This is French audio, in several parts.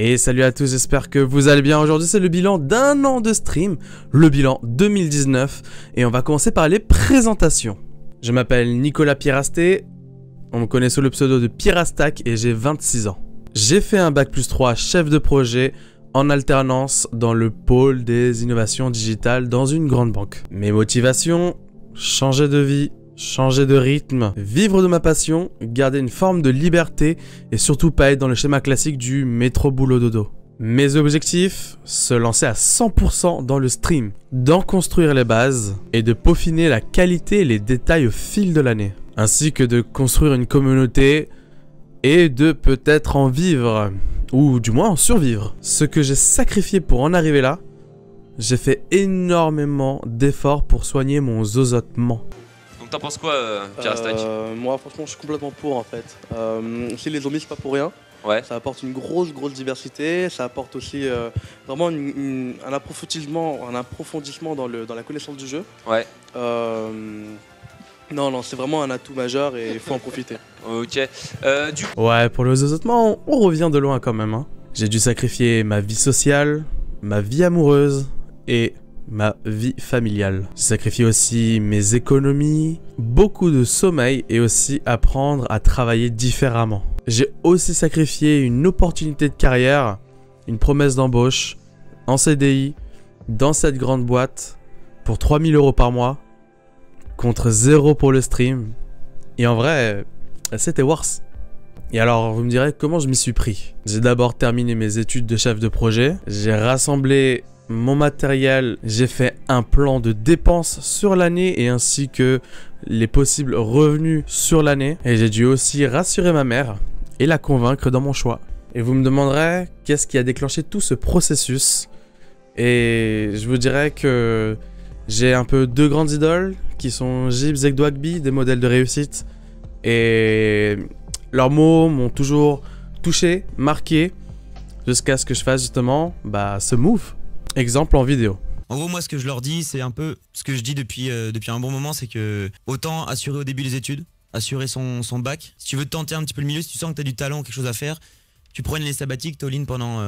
Et salut à tous, j'espère que vous allez bien. Aujourd'hui c'est le bilan d'un an de stream, le bilan 2019, et on va commencer par les présentations. Je m'appelle Nicolas Pierrasté, on me connaît sous le pseudo de Pierrastack et j'ai 26 ans. J'ai fait un bac+3 chef de projet en alternance dans le pôle des innovations digitales dans une grande banque. Mes motivations, changer de vie, changer de rythme, vivre de ma passion, garder une forme de liberté et surtout pas être dans le schéma classique du métro boulot dodo. Mes objectifs, se lancer à 100% dans le stream, d'en construire les bases et de peaufiner la qualité et les détails au fil de l'année, ainsi que de construire une communauté et de peut-être en vivre, ou du moins en survivre. Ce que j'ai sacrifié pour en arriver là, j'ai fait énormément d'efforts pour soigner mon zozotement. T'en penses quoi, Pierrastack? Moi, franchement, je suis complètement pour en fait. Si les zombies, c'est pas pour rien. Ouais. Ça apporte une grosse diversité. Ça apporte aussi vraiment un approfondissement dans la connaissance du jeu. Ouais. Non, c'est vraiment un atout majeur et il faut en profiter. Ok. Ouais, pour le zozotement, on revient de loin quand même. Hein. J'ai dû sacrifier ma vie sociale, ma vie amoureuse et ma vie familiale. J'ai sacrifié aussi mes économies, beaucoup de sommeil et aussi apprendre à travailler différemment. J'ai aussi sacrifié une opportunité de carrière, une promesse d'embauche en CDI dans cette grande boîte pour 3000 € par mois contre 0 pour le stream. Et en vrai, c'était worse. Et alors, vous me direz comment je m'y suis pris. J'ai d'abord terminé mes études de chef de projet, j'ai rassemblé mon matériel, j'ai fait un plan de dépenses sur l'année et ainsi que les possibles revenus sur l'année. Et j'ai dû aussi rassurer ma mère et la convaincre dans mon choix. Et vous me demanderez qu'est-ce qui a déclenché tout ce processus. Et je vous dirais que j'ai un peu deux grandes idoles qui sont Gibbs et Dwagby, des modèles de réussite. Et leurs mots m'ont toujours touché, marqué, jusqu'à ce que je fasse justement ce move. Exemple en vidéo. En gros, moi, ce que je leur dis, c'est un peu ce que je dis depuis un bon moment, c'est que autant assurer au début les études, assurer son bac. Si tu veux tenter un petit peu le milieu, si tu sens que tu as du talent, quelque chose à faire, tu prends les sabbatiques, tu all-in pendant...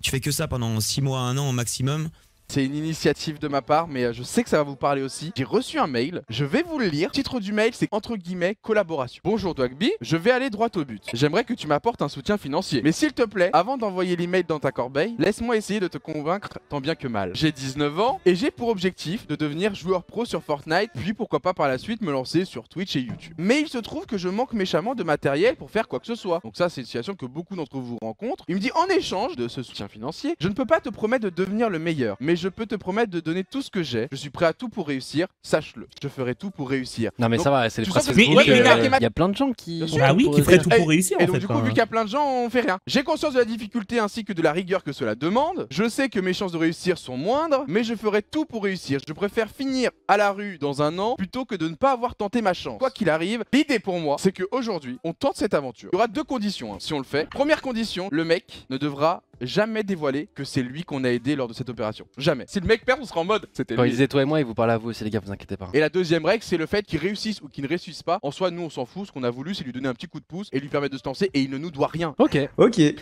tu fais que ça pendant 6 mois, 1 an au maximum. C'est une initiative de ma part, mais je sais que ça va vous parler aussi. J'ai reçu un mail, je vais vous le lire. Le titre du mail, c'est entre guillemets collaboration. Bonjour Dwagby, je vais aller droit au but. J'aimerais que tu m'apportes un soutien financier. Mais s'il te plaît, avant d'envoyer l'email dans ta corbeille, laisse-moi essayer de te convaincre tant bien que mal. J'ai 19 ans et j'ai pour objectif de devenir joueur pro sur Fortnite, puis pourquoi pas par la suite me lancer sur Twitch et YouTube. Mais il se trouve que je manque méchamment de matériel pour faire quoi que ce soit. Donc ça, c'est une situation que beaucoup d'entre vous rencontrent. Il me dit en échange de ce soutien financier, je ne peux pas te promettre de devenir le meilleur, mais je peux te promettre de donner tout ce que j'ai. Je suis prêt à tout pour réussir, sache-le. Je ferai tout pour réussir. Non mais donc, ça va, c'est le principe. mais il y a plein de gens qui... Bah oui, qui feraient tout pour réussir et en donc fait. du coup, vu qu'il y a plein de gens, on fait rien. J'ai conscience de la difficulté ainsi que de la rigueur que cela demande. Je sais que mes chances de réussir sont moindres, mais je ferai tout pour réussir. Je préfère finir à la rue dans un an plutôt que de ne pas avoir tenté ma chance. Quoi qu'il arrive, l'idée pour moi, c'est qu'aujourd'hui, on tente cette aventure. Il y aura deux conditions si on le fait. Première condition, le mec ne devra jamais dévoiler que c'est lui qu'on a aidé lors de cette opération. Jamais. Si le mec perd, on sera en mode c'était Quand lui. ils disaient toi et moi, ils vous parlent à vous aussi les gars, vous inquiétez pas. Et la deuxième règle, c'est le fait qu'il réussisse ou qu'il ne réussisse pas. En soi, nous on s'en fout. Ce qu'on a voulu, c'est lui donner un petit coup de pouce et lui permettre de se lancer et il ne nous doit rien. Ok.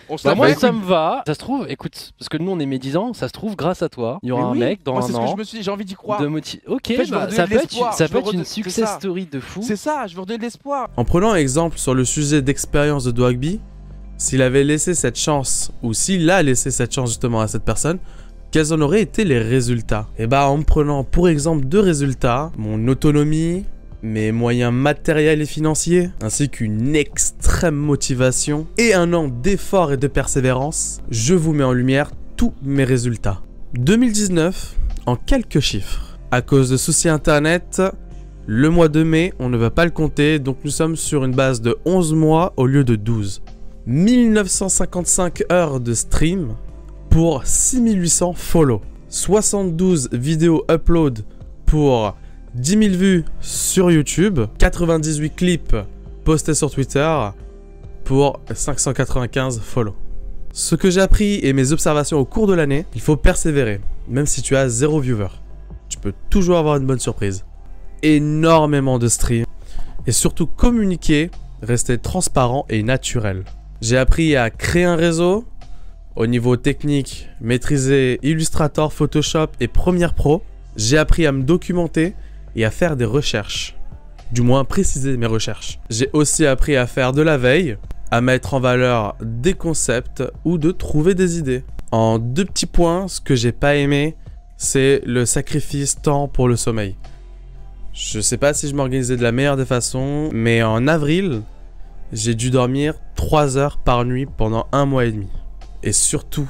On se Bah la moi fait. ça me va. Ça se trouve, écoute, parce que nous on est médisants, ça se trouve grâce à toi. Il y aura Mais un oui, mec dans moi, un c'est ce que an. je me suis dit, j'ai envie d'y croire. Ok, En fait, je veux bah, redonner ça de peut l'espoir. être, ça Je peut veux être une redonner- c'est success ça. story de fou. C'est ça, je veux redonner de l'espoir. En prenant exemple sur le sujet d'expérience de Dwagby, s'il avait laissé cette chance, ou s'il a laissé cette chance justement à cette personne, quels en auraient été les résultats? Et bah en me prenant pour exemple deux résultats, mon autonomie, mes moyens matériels et financiers, ainsi qu'une extrême motivation et un an d'effort et de persévérance, je vous mets en lumière tous mes résultats. 2019, en quelques chiffres. À cause de soucis internet, le mois de mai, on ne va pas le compter, donc nous sommes sur une base de 11 mois au lieu de 12. 1955 heures de stream pour 6800 follow. 72 vidéos upload pour 10 000 vues sur YouTube. 98 clips postés sur Twitter pour 595 follow. Ce que j'ai appris et mes observations au cours de l'année, il faut persévérer. Même si tu as 0 viewer, tu peux toujours avoir une bonne surprise. Énormément de streams et surtout communiquer, rester transparent et naturel. J'ai appris à créer un réseau, Au niveau technique, maîtriser Illustrator, Photoshop et Premiere Pro, j'ai appris à me documenter et à faire des recherches. Du moins préciser mes recherches. J'ai aussi appris à faire de la veille, à mettre en valeur des concepts ou de trouver des idées. En 2 petits points, ce que j'ai pas aimé, c'est le sacrifice temps pour le sommeil. Je sais pas si je m'organisais de la meilleure des façons, mais en avril, j'ai dû dormir 3 heures par nuit pendant 1 mois et demi. Et surtout,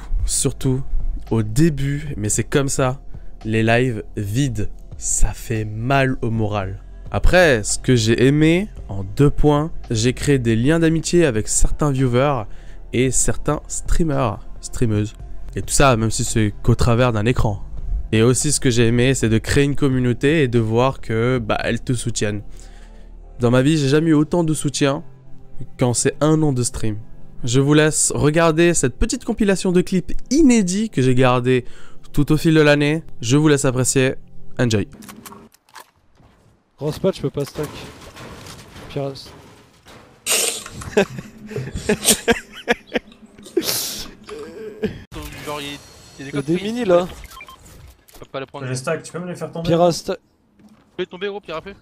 au début, mais c'est comme ça, les lives vides, ça fait mal au moral. Après, ce que j'ai aimé, en 2 points, j'ai créé des liens d'amitié avec certains viewers et certains streamers, streameuses. Et tout ça, même si c'est qu'au travers d'un écran. Et aussi, ce que j'ai aimé, c'est de créer une communauté et de voir que, elles te soutiennent. Dans ma vie, j'ai jamais eu autant de soutien quand c'est 1 an de stream. Je vous laisse regarder cette petite compilation de clips inédits que j'ai gardés tout au fil de l'année. Je vous laisse apprécier. Enjoy. Grosse patch, je peux pas stack. Pires. Genre, il y a Il y a des mini là. Je peux pas les prendre. Les stacks, tu peux me les faire tomber? Pire stack. Tu peux tomber, gros, pire à peu.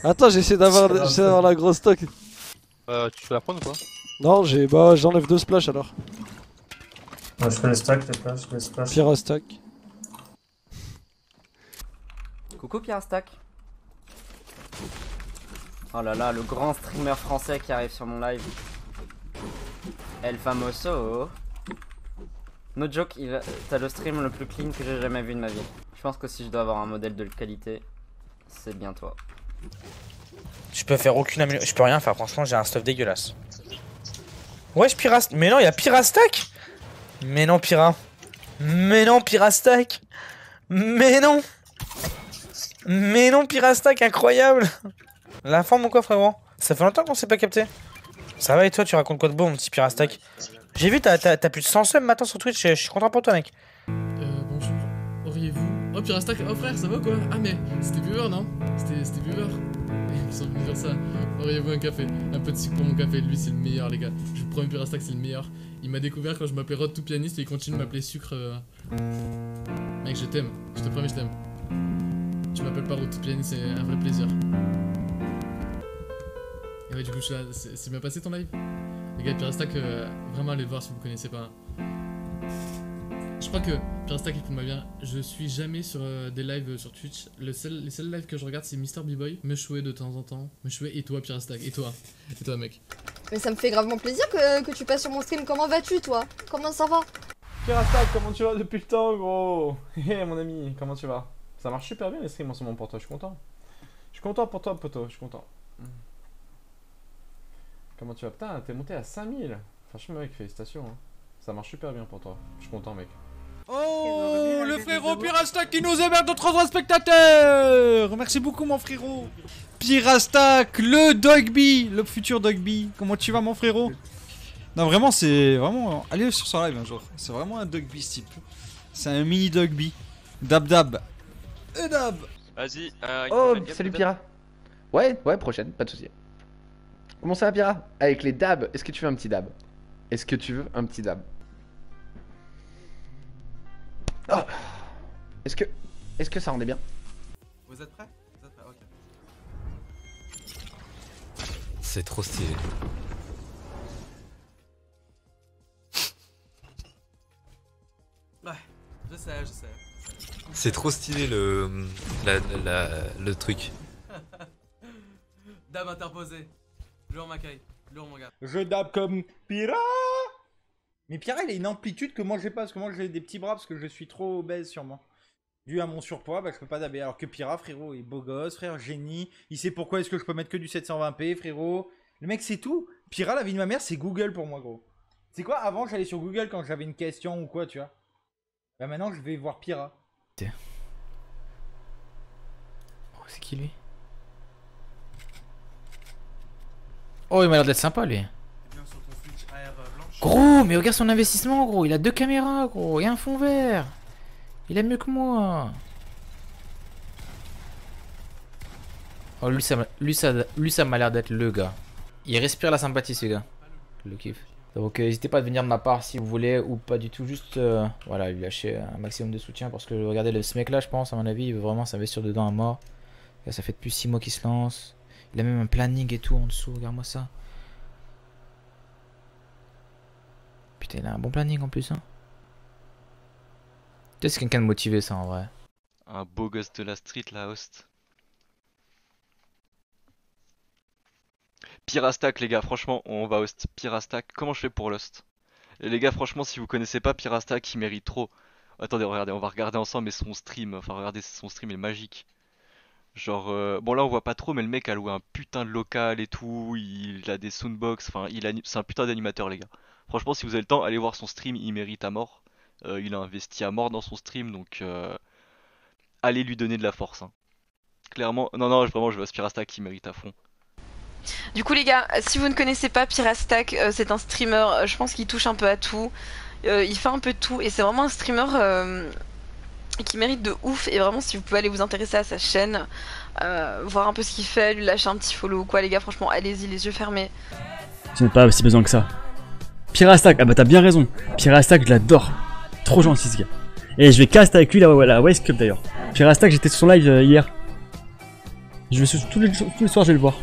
Attends, j'essaie d'avoir la grosse stock. Tu peux la prendre ou pas? Non, j'enlève 2 splash alors. Ouais, je fais les stacks, t'es pas, je fais les splash. Pire stack. Coucou Pierre Stack. Oh là là, le grand streamer français qui arrive sur mon live. El Famoso. No joke, t'as le stream le plus clean que j'ai jamais vu de ma vie. Je pense que si je dois avoir un modèle de qualité, c'est bien toi. Je peux faire aucune amélioration, je peux rien faire, franchement j'ai un stuff dégueulasse. Ouais, je Pirastack. Mais non, il y a Pirastack. Mais non, Pira. Mais non, Pirastack. Mais non. Mais non, Pirastack, incroyable. La forme ou quoi, frérot? Ça fait longtemps qu'on s'est pas capté. Ça va et toi, tu racontes quoi de beau, mon petit Pirastack? J'ai vu, t'as plus de 100 subs maintenant sur Twitch, je suis content pour toi, mec. Bonjour, auriez-vous... Oh, Pirastack, oh frère, ça va quoi? Ah, mais c'était Viewer, non? C'était Viewer. Ils sont venus dire ça. Auriez-vous un café? Un peu de sucre pour mon café, lui c'est le meilleur, les gars. Je vous promets, Pirastack, c'est le meilleur. Il m'a découvert quand je m'appelais Rod tout pianiste et il continue de m'appeler Sucre. Mec, je t'aime, je te promets, je t'aime. Tu m'appelles pas Rod tout pianiste, c'est un vrai plaisir. Et ouais, du coup, je suis là. C'est bien passé ton live? Les gars, Pirastack, vraiment allez le voir si vous connaissez pas. Je crois que Pirastack écoute-moi bien, je suis jamais sur des lives sur Twitch. Les seuls lives que je regarde c'est Mister B-Boy, Meshoué de temps en temps. Meshoué et toi Pirastack, et toi mec. Mais ça me fait gravement plaisir que tu passes sur mon stream. Comment vas-tu toi? Comment ça va? Pirastack, comment tu vas depuis le temps gros? Hé mon ami, comment tu vas? Ça marche super bien les streams en ce moment pour toi, je suis content. Je suis content pour toi poto, je suis content. Comment tu vas? Putain, t'es monté à 5000. Franchement mec, félicitations hein. Ça marche super bien pour toi, je suis content mec. Oh, le frérot Pirastack qui nous héberge de 33 spectateurs. Merci beaucoup mon frérot. Pirastack, le Dogby, le futur Dogby. Comment tu vas mon frérot? Non vraiment c'est vraiment... Allez sur son live un jour. C'est vraiment un Dogby ce type. C'est un mini Dogby. Dab dab. Et dab. Vas-y. Oh, salut Pira. Ouais, prochaine, pas de soucis. Comment ça va Pira? Avec les dabs, est-ce que tu veux un petit dab? Est-ce que tu veux un petit dab? Oh. Est-ce que ça rendait bien? Vous êtes prêts? Vous êtes prêts? Ok. C'est trop stylé. Ouais, je sais. C'est trop stylé le truc. Dame interposée. Lourd Makai. Lourd mon gars. Je dab comme Pira. Mais Pira il a une amplitude que moi j'ai pas, parce que moi j'ai des petits bras parce que je suis trop obèse sûrement. Dû à mon surpoids, bah je peux pas dabber. Alors que Pira frérot, il est beau gosse, frère, génie. Il sait pourquoi est-ce que je peux mettre que du 720p frérot. Le mec c'est tout. Pira la vie de ma mère c'est Google pour moi gros. C'est quoi, avant j'allais sur Google quand j'avais une question ou quoi tu vois. Bah maintenant je vais voir Pira. Oh c'est qui lui? Oh il m'a l'air d'être sympa lui. Gros, mais regarde son investissement, gros. Il a 2 caméras, gros. Et un fond vert. Il a mieux que moi. Oh, lui, ça m'a l'air d'être le gars. Il respire la sympathie, ce gars. Je le kiffe. Donc n'hésitez pas à venir de ma part si vous voulez ou pas du tout, juste voilà, lui lâcher un maximum de soutien parce que regardez ce mec là, je pense à mon avis il veut vraiment s'investir dedans à mort. Là, ça fait depuis 6 mois qu'il se lance. Il a même un planning et tout en dessous, regarde-moi ça. Putain, il a un bon planning en plus hein. Peut-être c'est quelqu'un de motivé ça en vrai. Un beau gosse de la street la host. Pirastack les gars, franchement on va host Pirastack. Comment je fais pour l'host? Et les gars franchement si vous connaissez pas Pirastack il mérite trop. Attendez regardez, on va regarder ensemble mais son stream, enfin regardez son stream est magique. Genre bon là on voit pas trop mais le mec a loué un putain de local et tout, il a des soundbox, enfin c'est un putain d'animateur les gars. Franchement si vous avez le temps allez voir son stream, il mérite à mort. Il a investi à mort dans son stream donc allez lui donner de la force hein. Clairement, non vraiment je veux Pirastack il mérite à fond. Du coup les gars, si vous ne connaissez pas Pirastack, c'est un streamer, je pense qu'il touche un peu à tout, il fait un peu de tout et c'est vraiment un streamer qui mérite de ouf et vraiment si vous pouvez aller vous intéresser à sa chaîne, voir un peu ce qu'il fait, lui lâcher un petit follow ou quoi les gars, franchement allez-y les yeux fermés. Tu n'as pas si besoin que ça. Pirastack, ah bah t'as bien raison, Pirastack je l'adore, trop gentil ce gars. Et je vais cast avec lui la West Cup d'ailleurs. Pirastack j'étais sur son live hier. Je vais tous les soirs je vais le voir.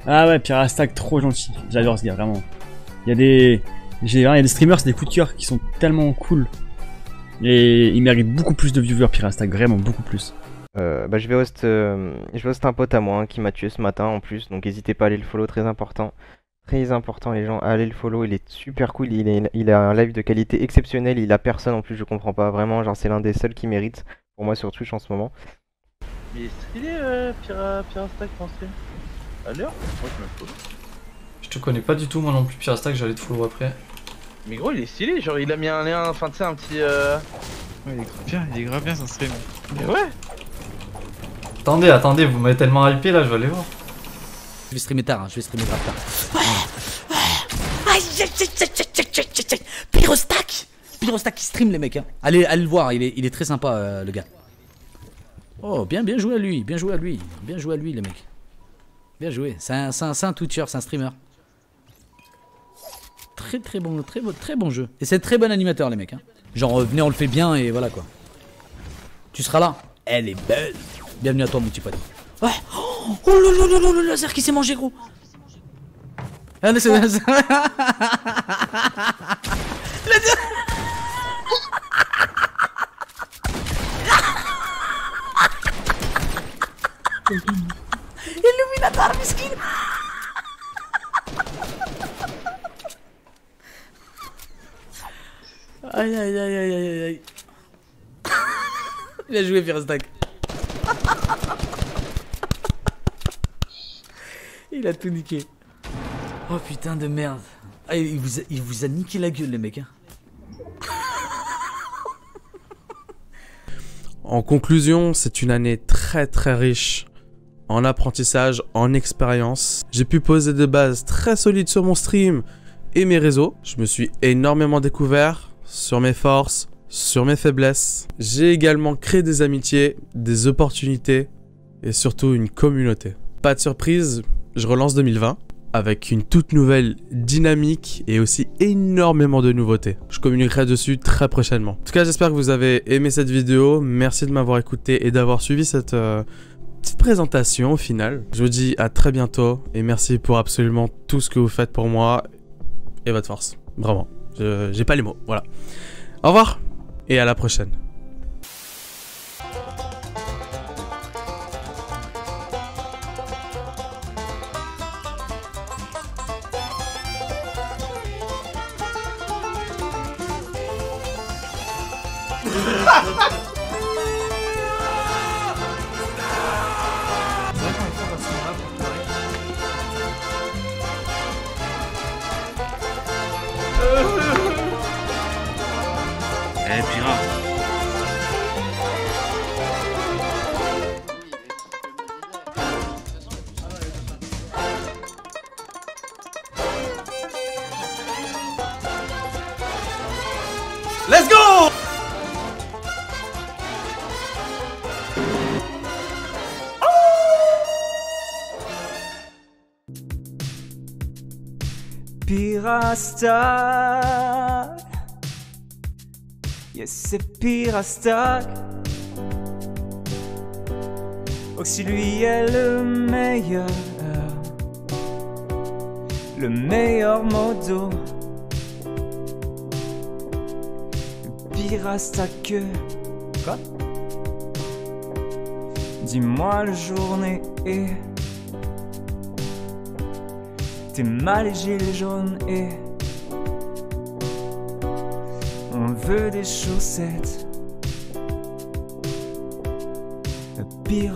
Ah ouais, Pirastack, trop gentil. J'adore ce gars, vraiment. Il y a des streamers, c'est des coups de cœur qui sont tellement cool. Et il mérite beaucoup plus de viewers, Pirastack, vraiment beaucoup plus. Bah je vais host un pote à moi hein, qui m'a tué ce matin en plus, donc n'hésitez pas à aller le follow, très important. Très important les gens, allez le follow, il est super cool, il a un live de qualité exceptionnelle, il a personne en plus, je comprends pas, vraiment, genre c'est l'un des seuls qui mérite, pour moi sur Twitch en ce moment. Mais il est stylé Pirastack en stream. À l'heure? Moi je me follow. Je te connais pas du tout moi non plus Pirastack, j'allais te follow après. Mais gros il est stylé, genre il a mis un lien, enfin tu sais un petit Ouais il est grave bien son stream. Mais ouais. Attendez, vous m'avez tellement hypé là, je vais aller voir. Je vais streamer tard, hein, je vais streamer grave tard. Pirastack qui stream les mecs hein. Allez le voir, il est très sympa le gars. Oh bien joué à lui, bien joué à lui les mecs. Bien joué, c'est un Twitcher, c'est un streamer. Très bon jeu. Et c'est un très bon animateur les mecs hein. Genre venez on le fait bien et voilà quoi. Tu seras là. Elle est belle. Bienvenue à toi mon petit pote. Ouais. Oh le laser qui s'est mangé gros. Ah, le Illuminator miskin. Aïe. Il a joué Pirastack. Il a tout niqué. Oh putain de merde. Ah, il vous a niqué la gueule les mecs hein. En conclusion, c'est une année très riche en apprentissage, en expérience. J'ai pu poser des bases très solides sur mon stream et mes réseaux. Je me suis énormément découvert sur mes forces, sur mes faiblesses. J'ai également créé des amitiés, des opportunités et surtout une communauté. Pas de surprise, je relance 2020 avec une toute nouvelle dynamique et aussi énormément de nouveautés. Je communiquerai dessus très prochainement. En tout cas, j'espère que vous avez aimé cette vidéo. Merci de m'avoir écouté et d'avoir suivi cette petite présentation au final. Je vous dis à très bientôt et merci pour absolument tout ce que vous faites pour moi et votre force. Vraiment, j'ai pas les mots, voilà. Au revoir et à la prochaine. Eh Pira. Let's go! Pirastack. Yes, c'est Pirastack. Oxy lui est le meilleur modo. Pirastack. Quoi? Dis-moi le journée et t'es mal les gilets jaunes et on veut des chaussettes. Le pire.